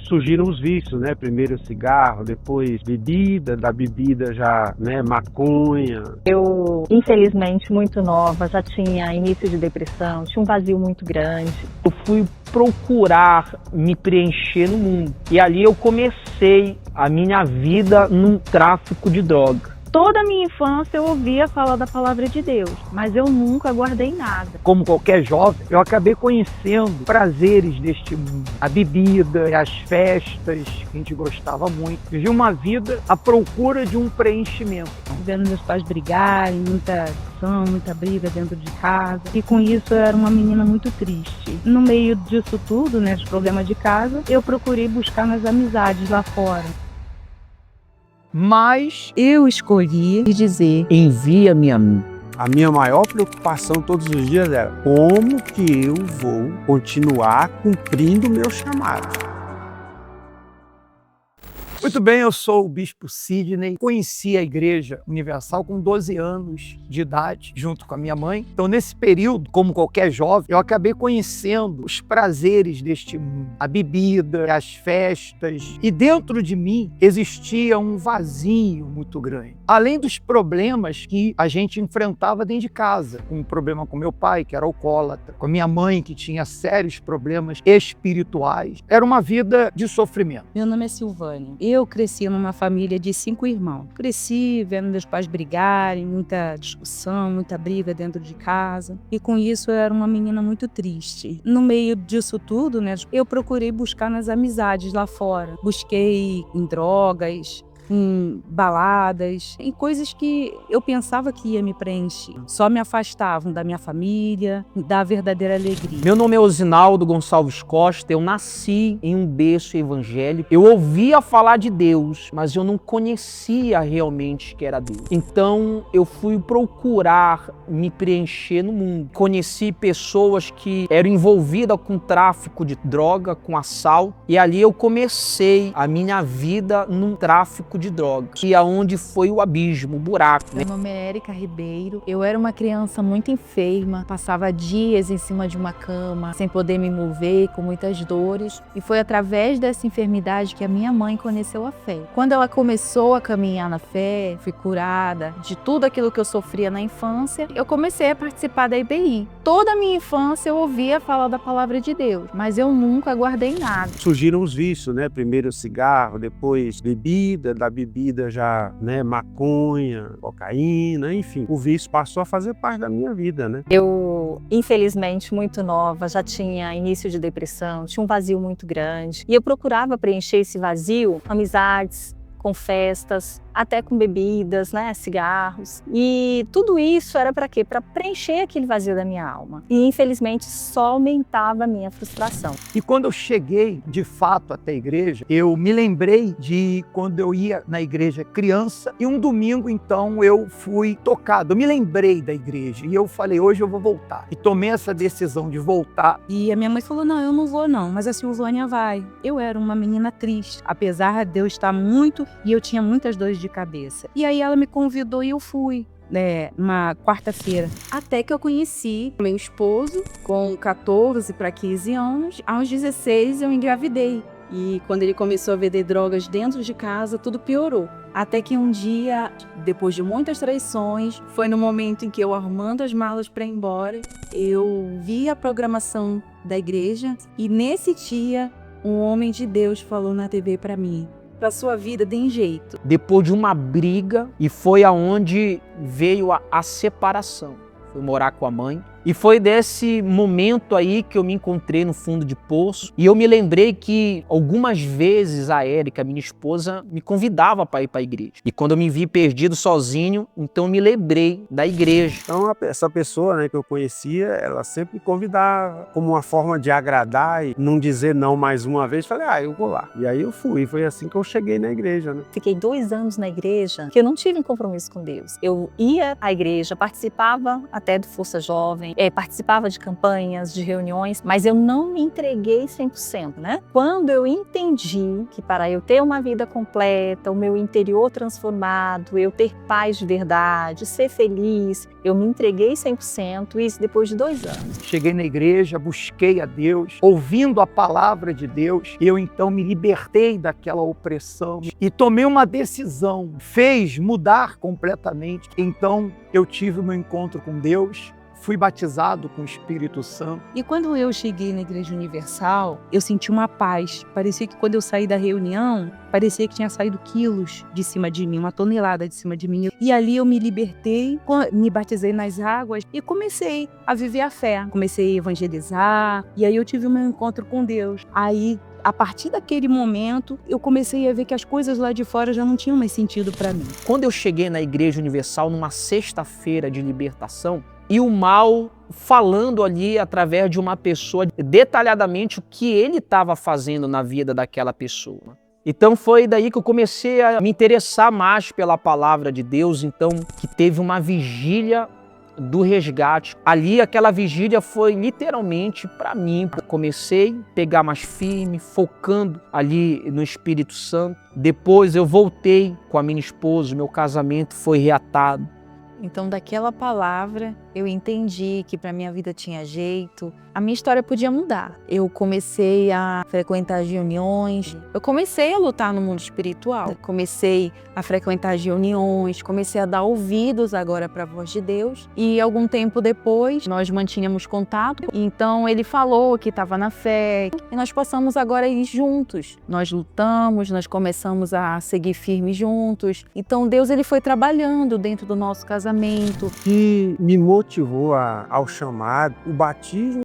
surgiram os vícios, né? Primeiro cigarro, depois bebida, da bebida já, né, maconha. Eu, infelizmente, muito nova, já tinha início de depressão, tinha um vazio muito grande. Eu fui procurar me preencher no mundo. E ali eu comecei a minha vida num tráfico de droga. Toda a minha infância eu ouvia falar da palavra de Deus, mas eu nunca guardei nada. Como qualquer jovem, eu acabei conhecendo prazeres deste mundo. A bebida, as festas, que a gente gostava muito. Vivi uma vida à procura de um preenchimento. Vendo meus pais brigarem, muita discussão, muita briga dentro de casa. E com isso eu era uma menina muito triste. No meio disso tudo, né, dos problemas de casa, eu procurei buscar nas amizades lá fora. Mas Eu escolhi dizer: envia-me a mim. A minha maior preocupação todos os dias era como que eu vou continuar cumprindo o meu chamado. Muito bem, eu sou o Bispo Sidney, conheci a Igreja Universal com 12 anos de idade, junto com a minha mãe. Então, nesse período, como qualquer jovem, eu acabei conhecendo os prazeres deste mundo, a bebida, as festas. E dentro de mim existia um vazio muito grande. Além dos problemas que a gente enfrentava dentro de casa. Um problema com meu pai, que era alcoólatra, com a minha mãe, que tinha sérios problemas espirituais. Era uma vida de sofrimento. Meu nome é Silvânia. Eu cresci numa família de 5 irmãos. Cresci vendo meus pais brigarem, muita discussão, muita briga dentro de casa. E com isso eu era uma menina muito triste. No meio disso tudo, né, eu procurei buscar nas amizades lá fora. Busquei em drogas, em baladas, em coisas que eu pensava que ia me preencher. Só me afastavam da minha família, da verdadeira alegria. Meu nome é Osinaldo Gonçalves Costa, eu nasci em um berço evangélico. Eu ouvia falar de Deus, mas eu não conhecia realmente que era Deus. Então eu fui procurar me preencher no mundo. Conheci pessoas que eram envolvidas com tráfico de droga, com assalto, e ali eu comecei a minha vida num tráfico de drogas, e aonde foi o abismo, o buraco. Meu nome é Érica Ribeiro. Eu era uma criança muito enferma, passava dias em cima de uma cama, sem poder me mover, com muitas dores. E foi através dessa enfermidade que a minha mãe conheceu a fé. Quando ela começou a caminhar na fé, fui curada de tudo aquilo que eu sofria na infância, eu comecei a participar da IBI. Toda a minha infância eu ouvia falar da palavra de Deus, mas eu nunca guardei nada. Surgiram os vícios, né? Primeiro cigarro, depois bebida, da bebida já, né, maconha, cocaína, enfim. O vício passou a fazer parte da minha vida, né? Eu, infelizmente, muito nova, já tinha início de depressão, tinha um vazio muito grande. E eu procurava preencher esse vazio com amizades, com festas, até com bebidas, né, cigarros. E tudo isso era para quê? Para preencher aquele vazio da minha alma. E infelizmente só aumentava a minha frustração. E quando eu cheguei, de fato, até a igreja, eu me lembrei de quando eu ia na igreja criança, e um domingo, então, eu fui tocado. Eu me lembrei da igreja e eu falei, hoje eu vou voltar. E tomei essa decisão de voltar. E a minha mãe falou: não, eu não vou não, mas a Silvânia vai. Eu era uma menina triste, apesar de eu estar muito, e eu tinha muitas dores de cabeça. E aí ela me convidou e eu fui. Uma quarta-feira. Até que eu conheci meu esposo com 14 para 15 anos. Aos 16 eu engravidei. E quando ele começou a vender drogas dentro de casa, tudo piorou. Até que um dia, depois de muitas traições, foi no momento em que eu, arrumando as malas para ir embora, eu vi a programação da igreja e nesse dia, um homem de Deus falou na TV para mim: para sua vida, dê jeito. Depois de uma briga, e foi aonde veio a separação. Fui morar com a mãe. E foi desse momento aí que eu me encontrei no fundo de poço. E eu me lembrei que algumas vezes a Érica, minha esposa, me convidava para ir para a igreja. E quando eu me vi perdido sozinho, então eu me lembrei da igreja. Então, essa pessoa, né, que eu conhecia, ela sempre me convidava como uma forma de agradar e não dizer não mais uma vez. Falei, eu vou lá. E aí eu fui. E foi assim que eu cheguei na igreja, né? Fiquei 2 anos na igreja, que eu não tive um compromisso com Deus. Eu ia à igreja, participava até do Força Jovem, participava de campanhas, de reuniões, mas eu não me entreguei 100%, né? Quando eu entendi que para eu ter uma vida completa, o meu interior transformado, eu ter paz de verdade, ser feliz, eu me entreguei 100%, isso depois de 2 anos. Cheguei na igreja, busquei a Deus, ouvindo a palavra de Deus, eu então me libertei daquela opressão e tomei uma decisão, fez mudar completamente. Então eu tive o meu encontro com Deus, fui batizado com o Espírito Santo. E quando eu cheguei na Igreja Universal, eu senti uma paz. Parecia que quando eu saí da reunião, parecia que tinha saído quilos de cima de mim, 1 tonelada de cima de mim. E ali eu me libertei, me batizei nas águas e comecei a viver a fé. Comecei a evangelizar e aí eu tive o meu encontro com Deus. Aí, a partir daquele momento, eu comecei a ver que as coisas lá de fora já não tinham mais sentido para mim. Quando eu cheguei na Igreja Universal numa sexta-feira de libertação, e o mal falando ali através de uma pessoa detalhadamente o que ele estava fazendo na vida daquela pessoa. Então foi daí que eu comecei a me interessar mais pela palavra de Deus, então que teve uma vigília do resgate. Ali aquela vigília foi literalmente para mim. Comecei a pegar mais firme, focando ali no Espírito Santo. Depois eu voltei com a minha esposa, meu casamento foi reatado. Então, daquela palavra, eu entendi que para minha vida tinha jeito, a minha história podia mudar. Eu comecei a frequentar as reuniões, eu comecei a lutar no mundo espiritual, comecei a frequentar as reuniões, comecei a dar ouvidos agora para a voz de Deus. E algum tempo depois, nós mantínhamos contato, então ele falou que estava na fé e nós passamos agora a ir juntos. Nós lutamos, nós começamos a seguir firmes juntos. Então Deus ele foi trabalhando dentro do nosso casamento. Que me motivou ao chamado, o batismo.